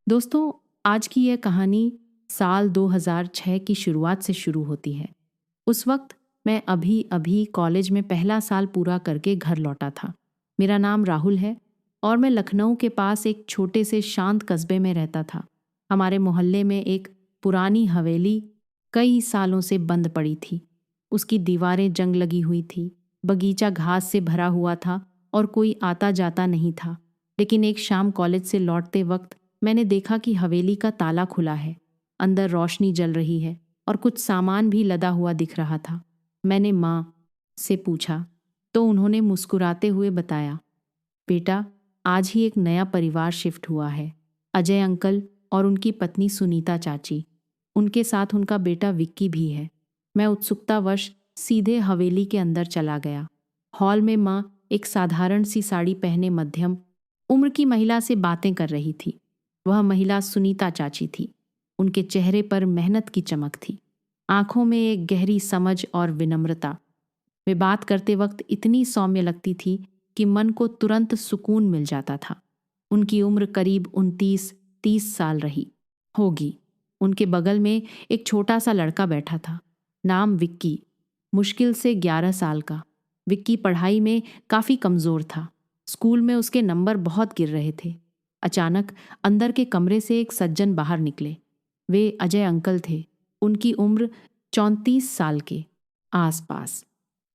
दोस्तों, आज की यह कहानी साल 2006 की शुरुआत से शुरू होती है। उस वक्त मैं अभी अभी कॉलेज में पहला साल पूरा करके घर लौटा था। मेरा नाम राहुल है और मैं लखनऊ के पास एक छोटे से शांत कस्बे में रहता था। हमारे मोहल्ले में एक पुरानी हवेली कई सालों से बंद पड़ी थी। उसकी दीवारें जंग लगी हुई थी, बगीचा घास से भरा हुआ था और कोई आता जाता नहीं था। लेकिन एक शाम कॉलेज से लौटते वक्त मैंने देखा कि हवेली का ताला खुला है, अंदर रोशनी जल रही है और कुछ सामान भी लदा हुआ दिख रहा था। मैंने माँ से पूछा तो उन्होंने मुस्कुराते हुए बताया, बेटा, आज ही एक नया परिवार शिफ्ट हुआ है। अजय अंकल और उनकी पत्नी सुनीता चाची, उनके साथ उनका बेटा विक्की भी है। मैं उत्सुकतावश सीधे हवेली के अंदर चला गया। हॉल में माँ एक साधारण सी साड़ी पहने मध्यम उम्र की महिला से बातें कर रही थी। वह महिला सुनीता चाची थी। उनके चेहरे पर मेहनत की चमक थी, आंखों में एक गहरी समझ और विनम्रता। वे बात करते वक्त इतनी सौम्य लगती थी कि मन को तुरंत सुकून मिल जाता था। उनकी उम्र करीब 29-30 साल रही होगी। उनके बगल में एक छोटा सा लड़का बैठा था, नाम विक्की, मुश्किल से 11 साल का। विक्की पढ़ाई में काफ़ी कमज़ोर था। स्कूल में उसके नंबर बहुत गिर रहे थे। अचानक अंदर के कमरे से एक सज्जन बाहर निकले। वे अजय अंकल थे। उनकी उम्र 34 साल के आसपास।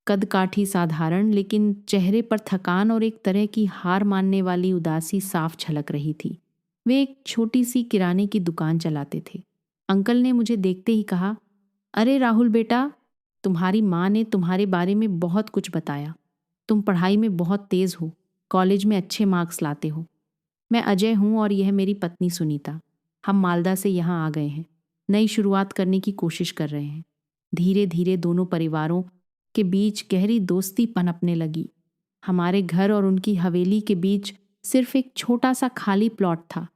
कद काठी साधारण, लेकिन चेहरे पर थकान और एक तरह की हार मानने वाली उदासी साफ झलक रही थी। वे एक छोटी सी किराने की दुकान चलाते थे। अंकल ने मुझे देखते ही कहा, अरे राहुल बेटा, तुम्हारी माँ ने तुम्हारे बारे में बहुत कुछ बताया। तुम पढ़ाई में बहुत तेज हो, कॉलेज में अच्छे मार्क्स लाते हो। मैं अजय हूँ और यह मेरी पत्नी सुनीता। हम मालदा से यहाँ आ गए हैं, नई शुरुआत करने की कोशिश कर रहे हैं। धीरे धीरे दोनों परिवारों के बीच गहरी दोस्ती पनपने लगी। हमारे घर और उनकी हवेली के बीच सिर्फ एक छोटा सा खाली प्लॉट था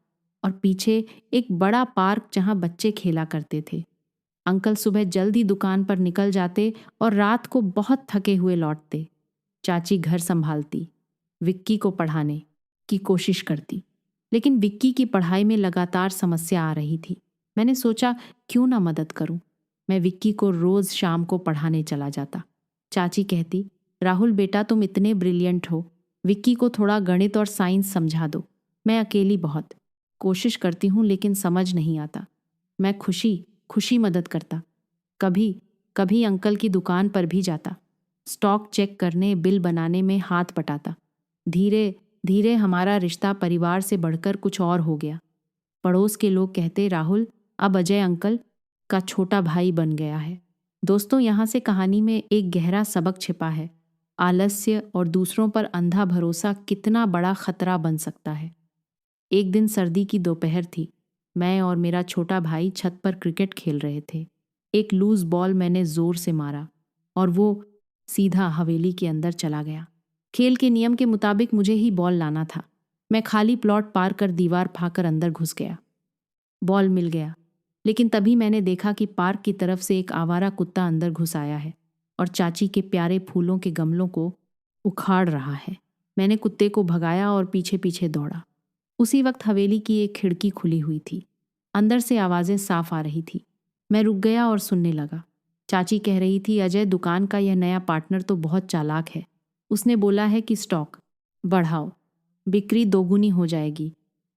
और पीछे एक बड़ा पार्क जहाँ बच्चे खेला करते थे। अंकल सुबह जल्दी दुकान पर निकल जाते और रात को बहुत थके हुए लौटते। चाची घर संभालती, विक्की को पढ़ाने की कोशिश करती। लेकिन विक्की की पढ़ाई में लगातार समस्या आ रही थी। मैंने सोचा, क्यों ना मदद करूं। मैं विक्की को रोज शाम को पढ़ाने चला जाता। चाची कहती, राहुल बेटा, तुम इतने ब्रिलियंट हो, विक्की को थोड़ा गणित और साइंस समझा दो। मैं अकेली बहुत कोशिश करती हूँ लेकिन समझ नहीं आता। मैं खुशी खुशी मदद करता। कभी कभी अंकल की दुकान पर भी जाता, स्टॉक चेक करने, बिल बनाने में हाथ बटाता। धीरे धीरे हमारा रिश्ता परिवार से बढ़कर कुछ और हो गया। पड़ोस के लोग कहते, राहुल अब अजय अंकल का छोटा भाई बन गया है। दोस्तों, यहाँ से कहानी में एक गहरा सबक छिपा है। आलस्य और दूसरों पर अंधा भरोसा कितना बड़ा खतरा बन सकता है। एक दिन सर्दी की दोपहर थी। मैं और मेरा छोटा भाई छत पर क्रिकेट खेल रहे थे। एक लूज बॉल मैंने जोर से मारा और वो सीधा हवेली के अंदर चला गया। खेल के नियम के मुताबिक मुझे ही बॉल लाना था। मैं खाली प्लॉट पार कर दीवार फाकर अंदर घुस गया। बॉल मिल गया, लेकिन तभी मैंने देखा कि पार्क की तरफ से एक आवारा कुत्ता अंदर घुस आया है और चाची के प्यारे फूलों के गमलों को उखाड़ रहा है। मैंने कुत्ते को भगाया और पीछे पीछे दौड़ा। उसी वक्त हवेली की एक खिड़की खुली हुई थी। अंदर से आवाजें साफ आ रही थी। मैं रुक गया और सुनने लगा। चाची कह रही थी, अजय, दुकान का यह नया पार्टनर तो बहुत चालाक है। उसने बोला है कि स्टॉक बढ़ाओ, बिक्री दोगुनी हो जाएगी।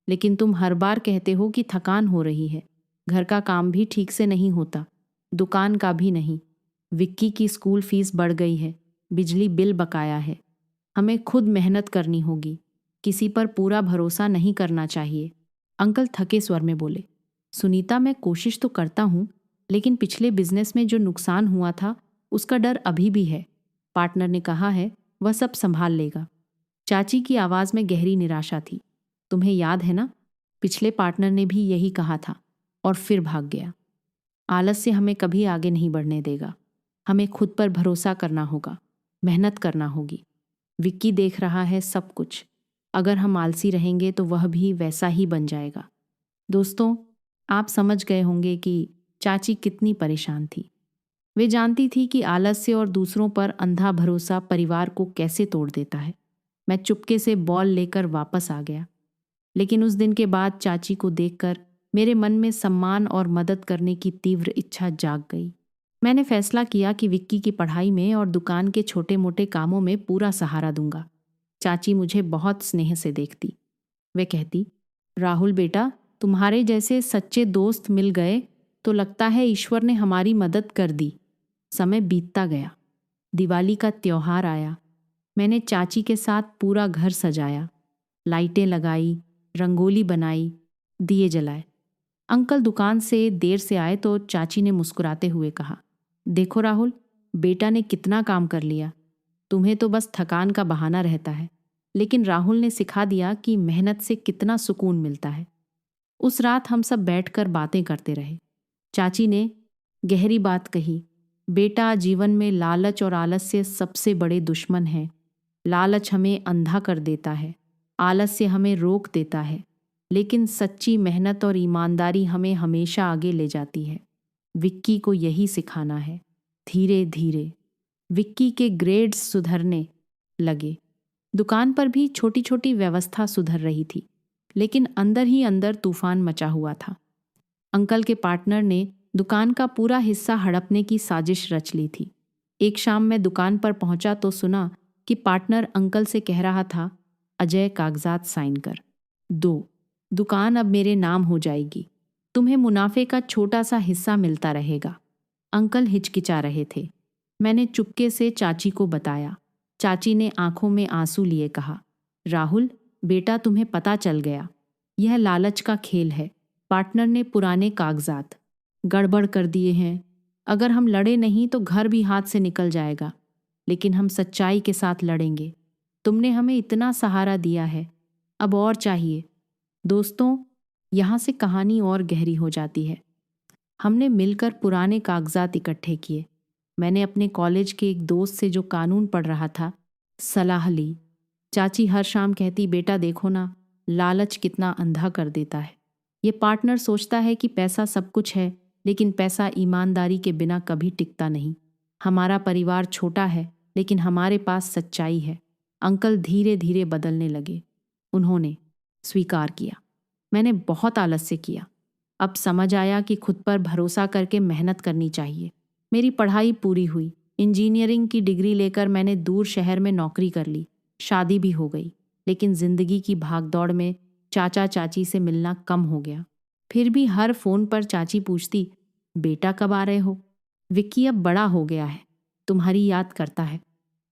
लेकिन तुम हर बार कहते हो कि थकान हो रही है। घर का काम भी ठीक से नहीं होता, दुकान का भी नहीं। विक्की की स्कूल फीस बढ़ गई है, बिजली बिल बकाया है। हमें खुद मेहनत करनी होगी, किसी पर पूरा भरोसा नहीं करना चाहिए। अंकल थके स्वर में बोले, सुनीता, मैं कोशिश तो करता हूँ, लेकिन पिछले बिजनेस में जो नुकसान हुआ था उसका डर अभी भी है। पार्टनर ने कहा है वह सब संभाल लेगा। चाची की आवाज़ में गहरी निराशा थी। तुम्हें याद है ना, पिछले पार्टनर ने भी यही कहा था और फिर भाग गया। आलस्य हमें कभी आगे नहीं बढ़ने देगा। हमें खुद पर भरोसा करना होगा, मेहनत करना होगी। विक्की देख रहा है सब कुछ। अगर हम आलसी रहेंगे तो वह भी वैसा ही बन जाएगा। दोस्तों, आप समझ गए होंगे कि चाची कितनी परेशान थी। वे जानती थी कि आलस्य और दूसरों पर अंधा भरोसा परिवार को कैसे तोड़ देता है। मैं चुपके से बॉल लेकर वापस आ गया। लेकिन उस दिन के बाद चाची को देखकर मेरे मन में सम्मान और मदद करने की तीव्र इच्छा जाग गई। मैंने फैसला किया कि विक्की की पढ़ाई में और दुकान के छोटे मोटे कामों में पूरा सहारा दूंगा। चाची मुझे बहुत स्नेह से देखती। वे कहती, राहुल बेटा, तुम्हारे जैसे सच्चे दोस्त मिल गए तो लगता है ईश्वर ने हमारी मदद कर दी। समय बीतता गया। दिवाली का त्योहार आया। मैंने चाची के साथ पूरा घर सजाया, लाइटें लगाई, रंगोली बनाई, दिए जलाए। अंकल दुकान से देर से आए तो चाची ने मुस्कुराते हुए कहा, देखो राहुल, बेटा ने कितना काम कर लिया। तुम्हें तो बस थकान का बहाना रहता है, लेकिन राहुल ने सिखा दिया कि मेहनत से कितना सुकून मिलता है। उस रात हम सब बैठकर बातें करते रहे। चाची ने गहरी बात कही, बेटा, जीवन में लालच और आलस्य सबसे बड़े दुश्मन हैं। लालच हमें अंधा कर देता है, आलस्य हमें रोक देता है, लेकिन सच्ची मेहनत और ईमानदारी हमें हमेशा आगे ले जाती है। विक्की को यही सिखाना है। धीरे धीरे विक्की के ग्रेड्स सुधरने लगे। दुकान पर भी छोटी छोटी व्यवस्था सुधर रही थी, लेकिन अंदर ही अंदर तूफान मचा हुआ था। अंकल के पार्टनर ने दुकान का पूरा हिस्सा हड़पने की साजिश रच ली थी। एक शाम मैं दुकान पर पहुंचा तो सुना कि पार्टनर अंकल से कह रहा था, अजय, कागजात साइन कर दो, दुकान अब मेरे नाम हो जाएगी, तुम्हें मुनाफे का छोटा सा हिस्सा मिलता रहेगा। अंकल हिचकिचा रहे थे। मैंने चुपके से चाची को बताया। चाची ने आंखों में आंसू लिए कहा, राहुल बेटा, तुम्हें पता चल गया, यह लालच का खेल है। पार्टनर ने पुराने कागजात गड़बड़ कर दिए हैं। अगर हम लड़े नहीं तो घर भी हाथ से निकल जाएगा, लेकिन हम सच्चाई के साथ लड़ेंगे। तुमने हमें इतना सहारा दिया है, अब और चाहिए। दोस्तों, यहाँ से कहानी और गहरी हो जाती है। हमने मिलकर पुराने कागजात इकट्ठे किए। मैंने अपने कॉलेज के एक दोस्त से जो कानून पढ़ रहा था सलाह ली। चाची हर शाम कहती, बेटा देखो ना, लालच कितना अंधा कर देता है। ये पार्टनर सोचता है कि पैसा सब कुछ है, लेकिन पैसा ईमानदारी के बिना कभी टिकता नहीं। हमारा परिवार छोटा है, लेकिन हमारे पास सच्चाई है। अंकल धीरे धीरे बदलने लगे। उन्होंने स्वीकार किया, मैंने बहुत आलस्य किया। अब समझ आया कि खुद पर भरोसा करके मेहनत करनी चाहिए। मेरी पढ़ाई पूरी हुई। इंजीनियरिंग की डिग्री लेकर मैंने दूर शहर में नौकरी कर ली। शादी भी हो गई, लेकिन जिंदगी की भागदौड़ में चाचा चाची से मिलना कम हो गया। फिर भी हर फोन पर चाची पूछती, बेटा कब आ रहे हो? विक्की अब बड़ा हो गया है, तुम्हारी याद करता है।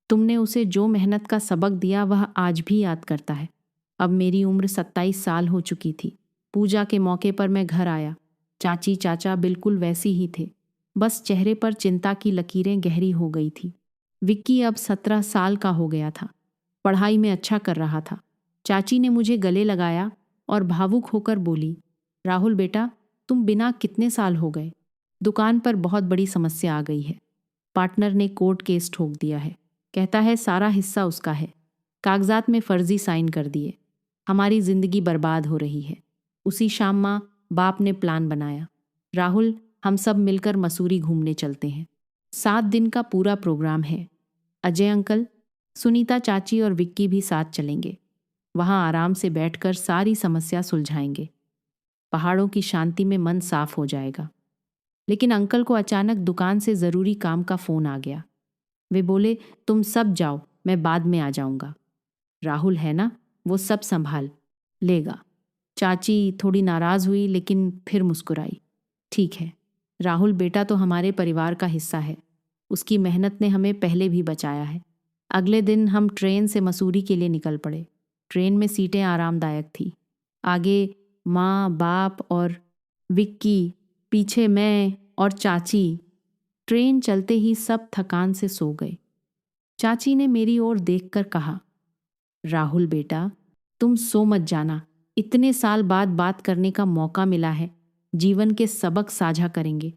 तुमने उसे जो मेहनत का सबक दिया वह आज भी याद करता है। अब मेरी उम्र 27 साल हो चुकी थी। पूजा के मौके पर मैं घर आया। चाची चाचा बिल्कुल वैसी ही थे, बस चेहरे पर चिंता की लकीरें गहरी हो गई थी। विक्की अब 17 साल का हो गया था, पढ़ाई में अच्छा कर रहा था। चाची ने मुझे गले लगाया और भावुक होकर बोली, राहुल बेटा, तुम बिना कितने साल हो गए? दुकान पर बहुत बड़ी समस्या आ गई है। पार्टनर ने कोर्ट केस ठोक दिया है। कहता है सारा हिस्सा उसका है। कागजात में फर्जी साइन कर दिए। हमारी जिंदगी बर्बाद हो रही है। उसी शाम माँ बाप ने प्लान बनाया, राहुल, हम सब मिलकर मसूरी घूमने चलते हैं। 7 दिन का पूरा प्रोग्राम है। अजय अंकल, सुनीता चाची और विक्की भी साथ चलेंगे। वहाँ आराम से बैठकर सारी समस्या सुलझाएंगे। पहाड़ों की शांति में मन साफ हो जाएगा। लेकिन अंकल को अचानक दुकान से ज़रूरी काम का फ़ोन आ गया। वे बोले, तुम सब जाओ, मैं बाद में आ जाऊंगा। राहुल है ना, वो सब संभाल लेगा। चाची थोड़ी नाराज़ हुई, लेकिन फिर मुस्कुराई। ठीक है, राहुल बेटा तो हमारे परिवार का हिस्सा है। उसकी मेहनत ने हमें पहले भी बचाया है। अगले दिन हम ट्रेन से मसूरी के लिए निकल पड़े। ट्रेन में सीटें आरामदायक थी। आगे माँ बाप और विक्की, पीछे मैं और चाची। ट्रेन चलते ही सब थकान से सो गए। चाची ने मेरी ओर देखकर कहा, राहुल बेटा, तुम सो मत जाना। इतने साल बाद बात करने का मौका मिला है। जीवन के सबक साझा करेंगे।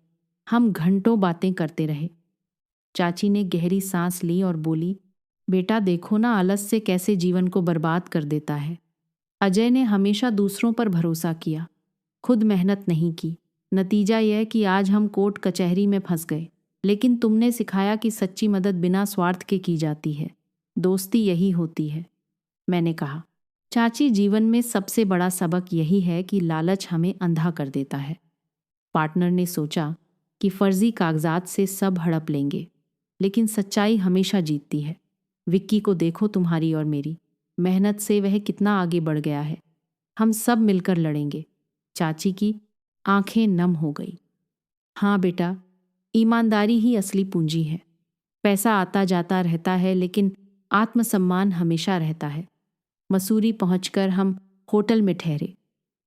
हम घंटों बातें करते रहे। चाची ने गहरी सांस ली और बोली, बेटा देखो ना, आलस्य कैसे जीवन को बर्बाद कर देता है। अजय ने हमेशा दूसरों पर भरोसा किया, खुद मेहनत नहीं की। नतीजा यह कि आज हम कोर्ट कचहरी में फंस गए। लेकिन तुमने सिखाया कि सच्ची मदद बिना स्वार्थ के की जाती है। दोस्ती यही होती है। मैंने कहा, चाची, जीवन में सबसे बड़ा सबक यही है कि लालच हमें अंधा कर देता है। पार्टनर ने सोचा कि फर्जी कागजात से सब हड़प लेंगे, लेकिन सच्चाई हमेशा जीतती है। विक्की को देखो, तुम्हारी और मेरी मेहनत से वह कितना आगे बढ़ गया है। हम सब मिलकर लड़ेंगे। चाची की आंखें नम हो गई। हाँ बेटा, ईमानदारी ही असली पूंजी है। पैसा आता जाता रहता है, लेकिन आत्मसम्मान हमेशा रहता है। मसूरी पहुंचकर हम होटल में ठहरे।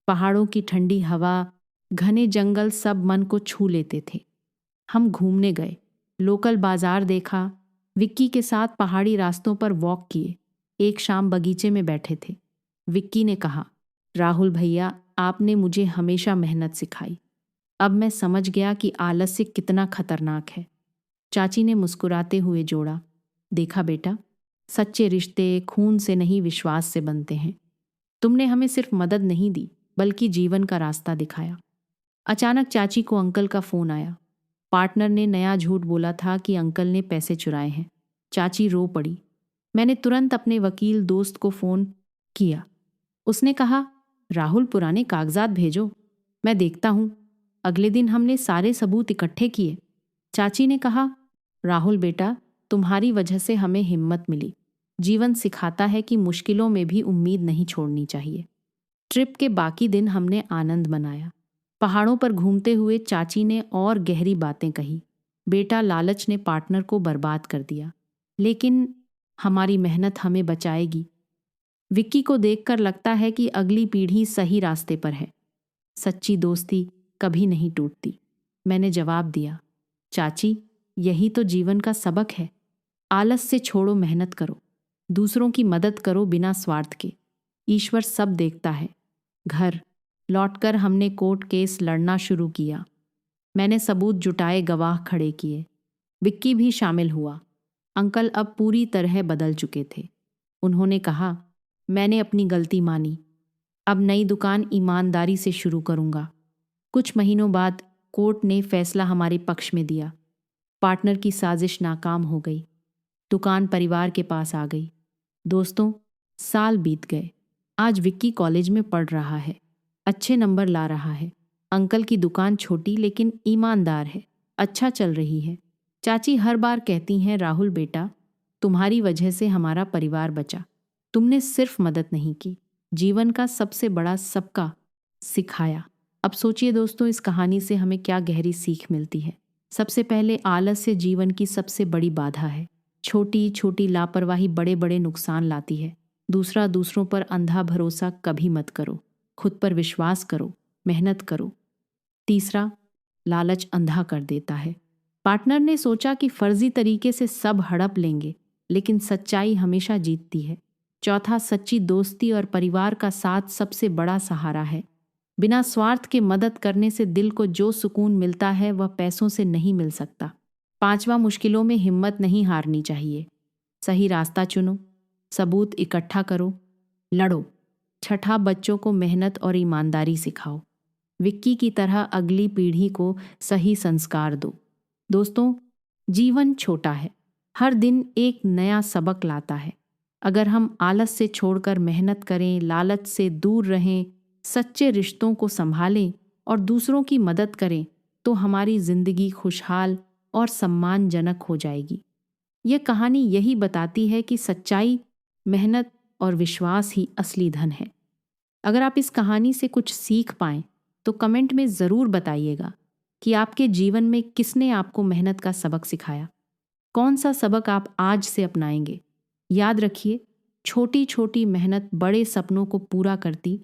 पहाड़ों की ठंडी हवा, घने जंगल सब मन को छू लेते थे। हम घूमने गए, लोकल बाजार देखा, विक्की के साथ पहाड़ी रास्तों पर वॉक किए। एक शाम बगीचे में बैठे थे। विक्की ने कहा, राहुल भैया, आपने मुझे हमेशा मेहनत सिखाई। अब मैं समझ गया कि आलस्य कितना खतरनाक है। चाची ने मुस्कुराते हुए जोड़ा, देखा बेटा, सच्चे रिश्ते खून से नहीं विश्वास से बनते हैं। तुमने हमें सिर्फ मदद नहीं दी, बल्कि जीवन का रास्ता दिखाया। अचानक चाची को अंकल का फोन आया। पार्टनर ने नया झूठ बोला था कि अंकल ने पैसे चुराए हैं। चाची रो पड़ी। मैंने तुरंत अपने वकील दोस्त को फोन किया। उसने कहा, राहुल, पुराने कागजात भेजो, मैं देखता हूं। अगले दिन हमने सारे सबूत इकट्ठे किए। चाची ने कहा, राहुल बेटा, तुम्हारी वजह से हमें हिम्मत मिली। जीवन सिखाता है कि मुश्किलों में भी उम्मीद नहीं छोड़नी चाहिए। ट्रिप के बाकी दिन हमने आनंद मनाया। पहाड़ों पर घूमते हुए चाची ने और गहरी बातें कही। बेटा, लालच ने पार्टनर को बर्बाद कर दिया, लेकिन हमारी मेहनत हमें बचाएगी। विक्की को देखकर लगता है कि अगली पीढ़ी सही रास्ते पर है। सच्ची दोस्ती कभी नहीं टूटती। मैंने जवाब दिया, चाची, यही तो जीवन का सबक है। आलस से छोड़ो, मेहनत करो, दूसरों की मदद करो बिना स्वार्थ के। ईश्वर सब देखता है। घर लौटकर हमने कोर्ट केस लड़ना शुरू किया। मैंने सबूत जुटाए, गवाह खड़े किए। विक्की भी शामिल हुआ। अंकल अब पूरी तरह बदल चुके थे। उन्होंने कहा, मैंने अपनी गलती मानी। अब नई दुकान ईमानदारी से शुरू करूंगा। कुछ महीनों बाद कोर्ट ने फैसला हमारे पक्ष में दिया। पार्टनर की साजिश नाकाम हो गई। दुकान परिवार के पास आ गई। दोस्तों, साल बीत गए। आज विक्की कॉलेज में पढ़ रहा है, अच्छे नंबर ला रहा है। अंकल की दुकान छोटी लेकिन ईमानदार है, अच्छा चल रही है। चाची हर बार कहती हैं, राहुल बेटा, तुम्हारी वजह से हमारा परिवार बचा। तुमने सिर्फ मदद नहीं की, जीवन का सबसे बड़ा सबका सिखाया। अब सोचिए दोस्तों, इस कहानी से हमें क्या गहरी सीख मिलती है। सबसे पहले, आलस्य जीवन की सबसे बड़ी बाधा है। छोटी छोटी लापरवाही बड़े बड़े नुकसान लाती है। दूसरा, दूसरों पर अंधा भरोसा कभी मत करो। खुद पर विश्वास करो, मेहनत करो। तीसरा, लालच अंधा कर देता है। पार्टनर ने सोचा कि फर्जी तरीके से सब हड़प लेंगे, लेकिन सच्चाई हमेशा जीतती है। चौथा, सच्ची दोस्ती और परिवार का साथ सबसे बड़ा सहारा है। बिना स्वार्थ के मदद करने से दिल को जो सुकून मिलता है वह पैसों से नहीं मिल सकता। पांचवा, मुश्किलों में हिम्मत नहीं हारनी चाहिए। सही रास्ता चुनो, सबूत इकट्ठा करो, लड़ो। छठा, बच्चों को मेहनत और ईमानदारी सिखाओ। विक्की की तरह अगली पीढ़ी को सही संस्कार दो। दोस्तों, जीवन छोटा है, हर दिन एक नया सबक लाता है। अगर हम आलस से छोड़कर मेहनत करें, लालच से दूर रहें, सच्चे रिश्तों को संभालें और दूसरों की मदद करें, तो हमारी जिंदगी खुशहाल और सम्मानजनक हो जाएगी। यह कहानी यही बताती है कि सच्चाई, मेहनत और विश्वास ही असली धन है। अगर आप इस कहानी से कुछ सीख पाएं तो कमेंट में ज़रूर बताइएगा कि आपके जीवन में किसने आपको मेहनत का सबक सिखाया। कौन सा सबक आप आज से अपनाएंगे। याद रखिए, छोटी छोटी मेहनत बड़े सपनों को पूरा करती